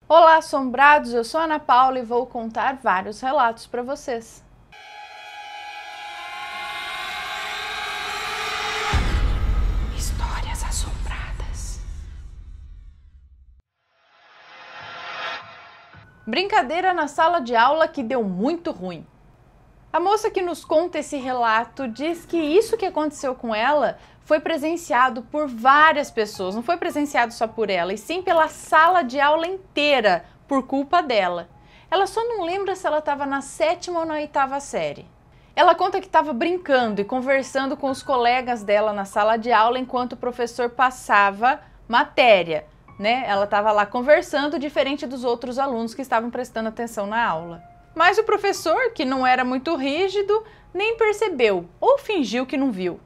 Olá, assombrados! Eu sou a Ana Paula e vou contar vários relatos para vocês. Histórias assombradas. Brincadeira na sala de aula que deu muito ruim. A moça que nos conta esse relato diz que isso que aconteceu com ela foi presenciado por várias pessoas, não foi presenciado só por ela, e sim pela sala de aula inteira, por culpa dela. Ela só não lembra se ela estava na 7ª ou na 8ª série. Ela conta que estava brincando e conversando com os colegas dela na sala de aula enquanto o professor passava matéria, né? Ela estava lá conversando, diferente dos outros alunos que estavam prestando atenção na aula. Mas o professor, que não era muito rígido, nem percebeu ou fingiu que não viu.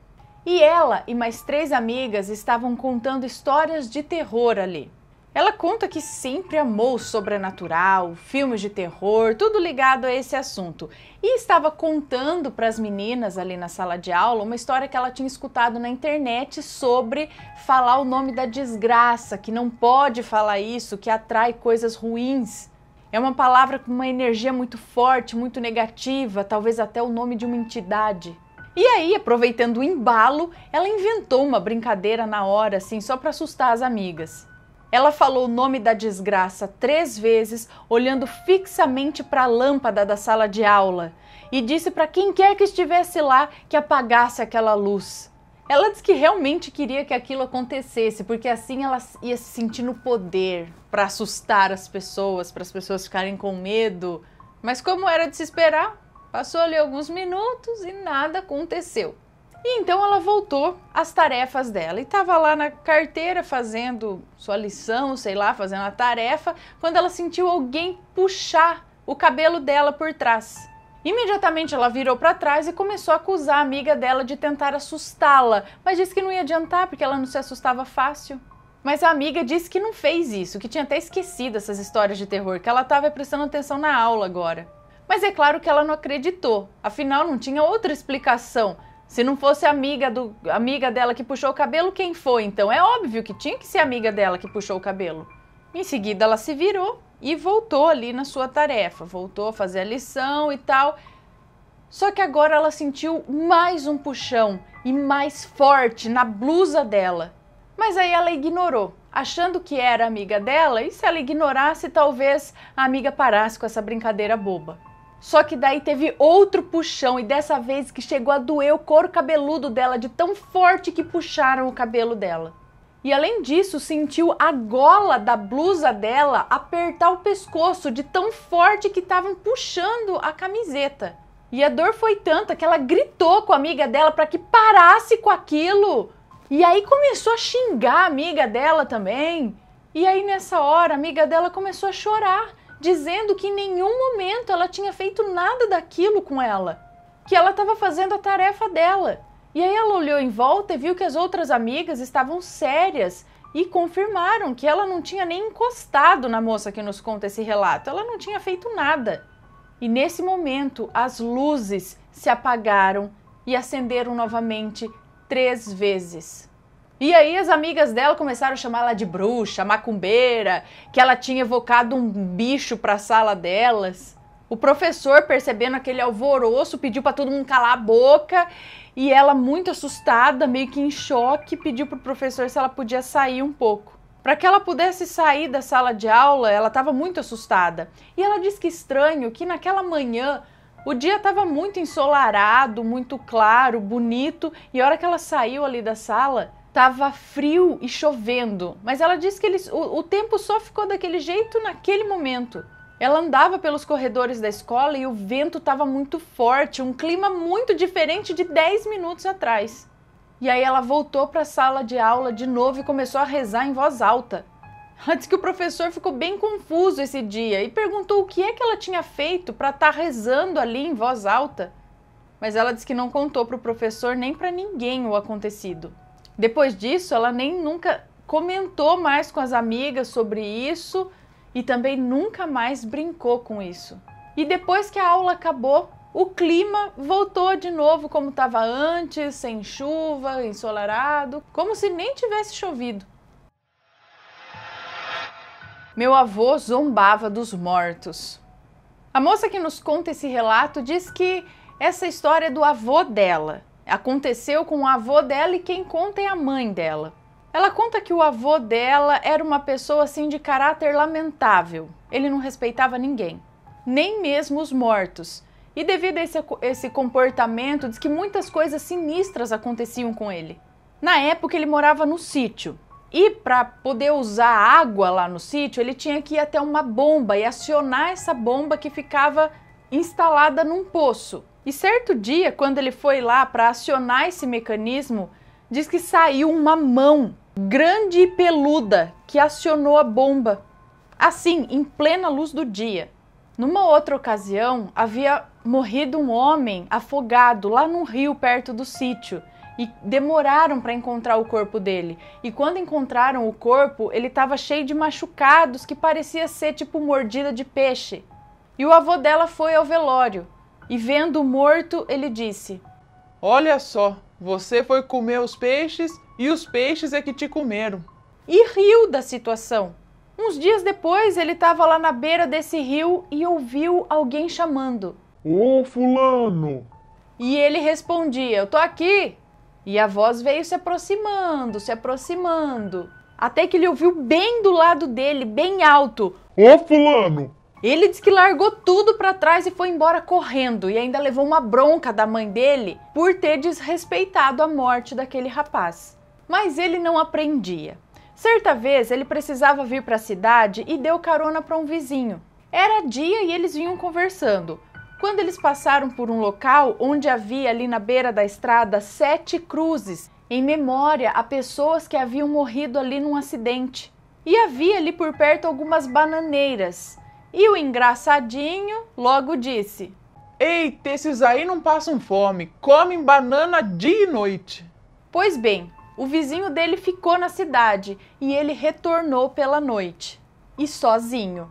E ela e mais 3 amigas estavam contando histórias de terror ali. Ela conta que sempre amou o sobrenatural, filmes de terror, tudo ligado a esse assunto. E estava contando para as meninas ali na sala de aula uma história que ela tinha escutado na internet sobre falar o nome da desgraça, que não pode falar isso, que atrai coisas ruins. É uma palavra com uma energia muito forte, muito negativa, talvez até o nome de uma entidade. E aí, aproveitando o embalo, ela inventou uma brincadeira na hora, assim, só para assustar as amigas. Ela falou o nome da desgraça 3 vezes, olhando fixamente para a lâmpada da sala de aula, e disse para quem quer que estivesse lá que apagasse aquela luz. Ela disse que realmente queria que aquilo acontecesse, porque assim ela ia se sentir no poder para assustar as pessoas, para as pessoas ficarem com medo. Mas como era de se esperar, passou ali alguns minutos e nada aconteceu. E então ela voltou às tarefas dela e estava lá na carteira fazendo sua lição, sei lá, fazendo a tarefa, quando ela sentiu alguém puxar o cabelo dela por trás. Imediatamente ela virou para trás e começou a acusar a amiga dela de tentar assustá-la, mas disse que não ia adiantar porque ela não se assustava fácil. Mas a amiga disse que não fez isso, que tinha até esquecido essas histórias de terror, que ela estava prestando atenção na aula agora. Mas é claro que ela não acreditou, afinal não tinha outra explicação. Se não fosse a amiga dela que puxou o cabelo, quem foi então? É óbvio que tinha que ser a amiga dela que puxou o cabelo. Em seguida ela se virou e voltou ali na sua tarefa, voltou a fazer a lição e tal. Só que agora ela sentiu mais um puxão e mais forte na blusa dela. Mas aí ela ignorou, achando que era amiga dela, e se ela ignorasse, talvez a amiga parasse com essa brincadeira boba. Só que daí teve outro puxão e dessa vez que chegou a doer o couro cabeludo dela de tão forte que puxaram o cabelo dela. E além disso, sentiu a gola da blusa dela apertar o pescoço de tão forte que estavam puxando a camiseta. E a dor foi tanta que ela gritou com a amiga dela para que parasse com aquilo. E aí começou a xingar a amiga dela também. E aí nessa hora a amiga dela começou a chorar, dizendo que em nenhum momento ela tinha feito nada daquilo com ela, que ela estava fazendo a tarefa dela. E aí ela olhou em volta e viu que as outras amigas estavam sérias e confirmaram que ela não tinha nem encostado na moça que nos conta esse relato, ela não tinha feito nada. E nesse momento as luzes se apagaram e acenderam novamente 3 vezes. E aí as amigas dela começaram a chamar ela de bruxa, macumbeira, que ela tinha evocado um bicho para a sala delas. O professor, percebendo aquele alvoroço, pediu para todo mundo calar a boca e ela, muito assustada, meio que em choque, pediu para o professor se ela podia sair um pouco. Para que ela pudesse sair da sala de aula, ela estava muito assustada. E ela disse que estranho que naquela manhã o dia estava muito ensolarado, muito claro, bonito, e a hora que ela saiu ali da sala, estava frio e chovendo. Mas ela disse que o tempo só ficou daquele jeito naquele momento. Ela andava pelos corredores da escola e o vento estava muito forte, um clima muito diferente de 10 minutos atrás. E aí ela voltou para a sala de aula de novo e começou a rezar em voz alta. Ela disse que o professor ficou bem confuso esse dia e perguntou o que é que ela tinha feito para estar rezando ali em voz alta. Mas ela disse que não contou para o professor nem para ninguém o acontecido. Depois disso, ela nem nunca comentou mais com as amigas sobre isso e também nunca mais brincou com isso. E depois que a aula acabou, o clima voltou de novo como estava antes, sem chuva, ensolarado, como se nem tivesse chovido. Meu avô zombava dos mortos. A moça que nos conta esse relato diz que essa história é do avô dela. Aconteceu com o avô dela e quem conta é a mãe dela. Ela conta que o avô dela era uma pessoa assim de caráter lamentável. Ele não respeitava ninguém, nem mesmo os mortos. E devido a esse comportamento, diz que muitas coisas sinistras aconteciam com ele. Na época ele morava no sítio. E para poder usar água lá no sítio, ele tinha que ir até uma bomba e acionar essa bomba que ficava instalada num poço. E certo dia, quando ele foi lá para acionar esse mecanismo, diz que saiu uma mão grande e peluda que acionou a bomba. Assim, em plena luz do dia. Numa outra ocasião, havia morrido um homem afogado lá num rio perto do sítio. E demoraram para encontrar o corpo dele. E quando encontraram o corpo, ele estava cheio de machucados que parecia ser tipo mordida de peixe. E o avô dela foi ao velório. E vendo o morto, ele disse: Olha só, você foi comer os peixes e os peixes é que te comeram. E riu da situação. Uns dias depois, ele estava lá na beira desse rio e ouviu alguém chamando. Ô, fulano! E ele respondia: Eu tô aqui. E a voz veio se aproximando, até que ele ouviu bem do lado dele, bem alto: Ô, fulano! Ele disse que largou tudo para trás e foi embora correndo e ainda levou uma bronca da mãe dele por ter desrespeitado a morte daquele rapaz. Mas ele não aprendia. Certa vez ele precisava vir para a cidade e deu carona para um vizinho. Era dia e eles vinham conversando. Quando eles passaram por um local onde havia ali na beira da estrada 7 cruzes, em memória a pessoas que haviam morrido ali num acidente. E havia ali por perto algumas bananeiras. E o engraçadinho logo disse: Eita, esses aí não passam fome, comem banana dia e noite. Pois bem, o vizinho dele ficou na cidade e ele retornou pela noite. E sozinho.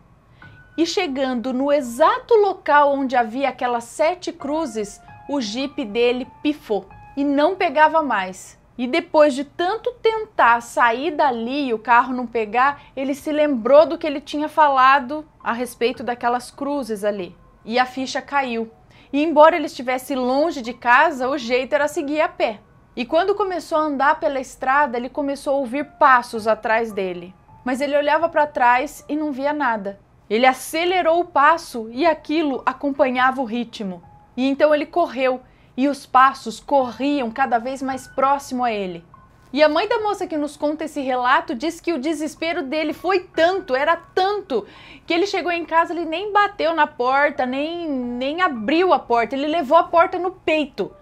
E chegando no exato local onde havia aquelas 7 cruzes, o jipe dele pifou e não pegava mais. E depois de tanto tentar sair dali e o carro não pegar, ele se lembrou do que ele tinha falado a respeito daquelas cruzes ali. E a ficha caiu. E embora ele estivesse longe de casa, o jeito era seguir a pé. E quando começou a andar pela estrada, ele começou a ouvir passos atrás dele. Mas ele olhava para trás e não via nada. Ele acelerou o passo e aquilo acompanhava o ritmo. E então ele correu e os passos corriam cada vez mais próximo a ele. E a mãe da moça que nos conta esse relato diz que o desespero dele foi tanto, era tanto, que ele chegou em casa, ele nem bateu na porta, nem abriu a porta, ele levou a porta no peito.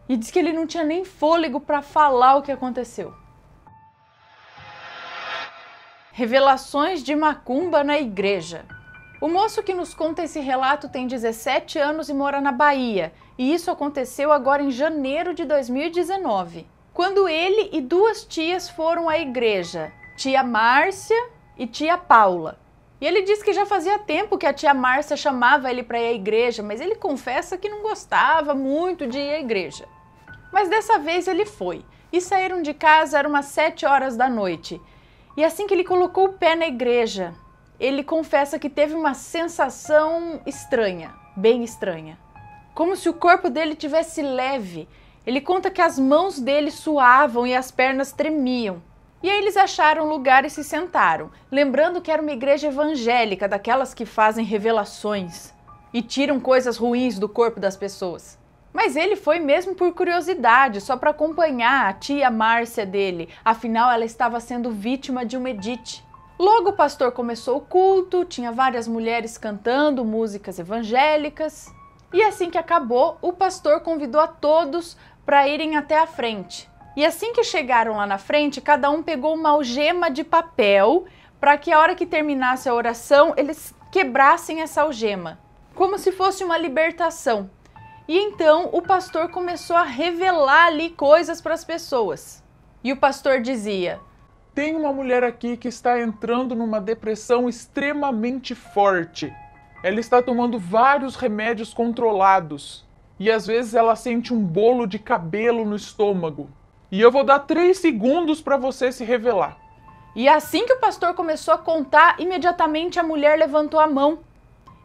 E diz que ele não tinha nem fôlego para falar o que aconteceu. Revelações de macumba na igreja. O moço que nos conta esse relato tem 17 anos e mora na Bahia, e isso aconteceu agora em janeiro de 2019, quando ele e 2 tias foram à igreja, tia Márcia e tia Paula. E ele diz que já fazia tempo que a tia Márcia chamava ele para ir à igreja, mas ele confessa que não gostava muito de ir à igreja. Mas dessa vez ele foi, e saíram de casa, eram umas 7 horas da noite. E assim que ele colocou o pé na igreja, ele confessa que teve uma sensação estranha, bem estranha. Como se o corpo dele tivesse leve. Ele conta que as mãos dele suavam e as pernas tremiam. E aí eles acharam lugar e se sentaram, lembrando que era uma igreja evangélica, daquelas que fazem revelações e tiram coisas ruins do corpo das pessoas. Mas ele foi mesmo por curiosidade, só para acompanhar a tia Márcia dele, afinal ela estava sendo vítima de uma edite. Logo o pastor começou o culto, tinha várias mulheres cantando músicas evangélicas. E assim que acabou, o pastor convidou a todos para irem até a frente. E assim que chegaram lá na frente, cada um pegou uma algema de papel para que a hora que terminasse a oração, eles quebrassem essa algema, como se fosse uma libertação. E então o pastor começou a revelar ali coisas para as pessoas. E o pastor dizia: Tem uma mulher aqui que está entrando numa depressão extremamente forte. Ela está tomando vários remédios controlados. E às vezes ela sente um bolo de cabelo no estômago. E eu vou dar 3 segundos para você se revelar. E assim que o pastor começou a contar, imediatamente a mulher levantou a mão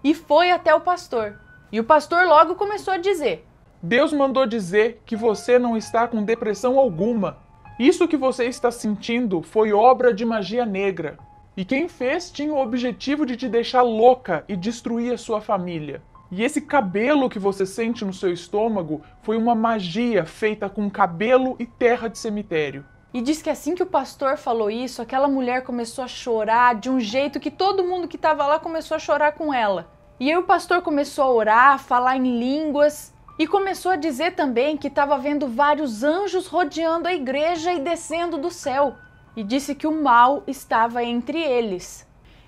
e foi até o pastor. E o pastor logo começou a dizer: Deus mandou dizer que você não está com depressão alguma. Isso que você está sentindo foi obra de magia negra. E quem fez tinha o objetivo de te deixar louca e destruir a sua família. E esse cabelo que você sente no seu estômago foi uma magia feita com cabelo e terra de cemitério. E diz que assim que o pastor falou isso, aquela mulher começou a chorar de um jeito que todo mundo que estava lá começou a chorar com ela. E aí o pastor começou a orar, a falar em línguas e começou a dizer também que estava vendo vários anjos rodeando a igreja e descendo do céu. E disse que o mal estava entre eles.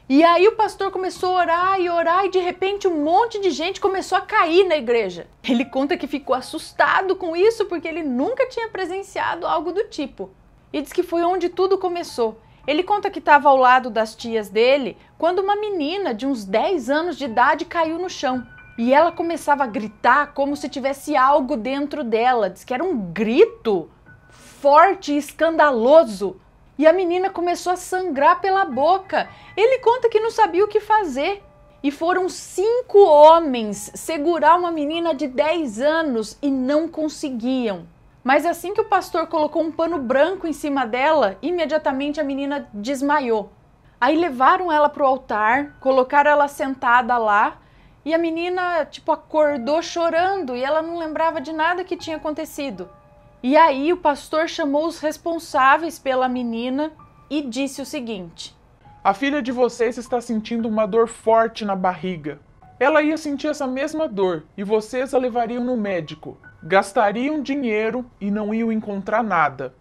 E aí o pastor começou a orar e de repente um monte de gente começou a cair na igreja. Ele conta que ficou assustado com isso porque ele nunca tinha presenciado algo do tipo. E diz que foi onde tudo começou. Ele conta que estava ao lado das tias dele quando uma menina de uns 10 anos de idade caiu no chão. E ela começava a gritar como se tivesse algo dentro dela. Diz que era um grito forte e escandaloso. E a menina começou a sangrar pela boca. Ele conta que não sabia o que fazer. E foram 5 homens segurar uma menina de 10 anos e não conseguiam. Mas assim que o pastor colocou um pano branco em cima dela, imediatamente a menina desmaiou. Aí levaram ela para o altar, colocaram ela sentada lá e a menina, acordou chorando e ela não lembrava de nada que tinha acontecido. E aí o pastor chamou os responsáveis pela menina e disse o seguinte: A filha de vocês está sentindo uma dor forte na barriga. Ela ia sentir essa mesma dor e vocês a levariam no médico. Gastariam dinheiro e não iam encontrar nada.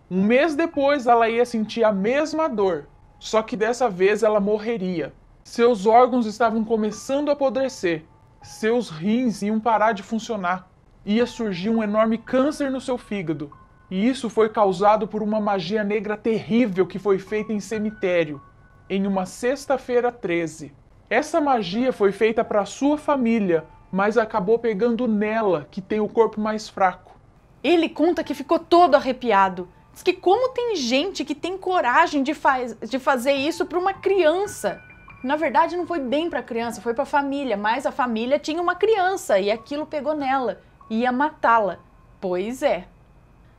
Um mês depois ela ia sentir a mesma dor, só que dessa vez ela morreria. Seus órgãos estavam começando a apodrecer. Seus rins iam parar de funcionar. Ia surgir um enorme câncer no seu fígado. E isso foi causado por uma magia negra terrível que foi feita em cemitério, em uma sexta-feira 13. Essa magia foi feita para a sua família, mas acabou pegando nela, que tem o corpo mais fraco. Ele conta que ficou todo arrepiado. Diz que como tem gente que tem coragem de fazer isso para uma criança. Na verdade não foi bem para a criança, foi para a família, mas a família tinha uma criança e aquilo pegou nela, ia matá-la. Pois é.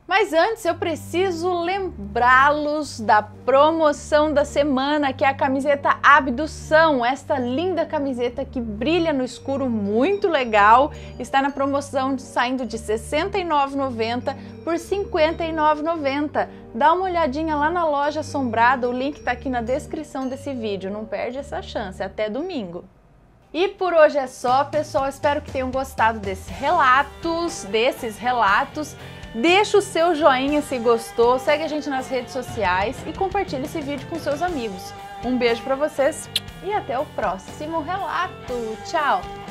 Mas antes eu preciso lembrá-los da promoção da semana, que é a camiseta Abdução. Esta linda camiseta que brilha no escuro, muito legal, está na promoção saindo de R$ 69,90 por R$ 59,90. Dá uma olhadinha lá na loja assombrada, o link está aqui na descrição desse vídeo. Não perde essa chance, até domingo. E por hoje é só, pessoal. Espero que tenham gostado desses relatos. Deixa o seu joinha se gostou, segue a gente nas redes sociais e compartilha esse vídeo com seus amigos. Um beijo pra vocês e até o próximo relato. Tchau!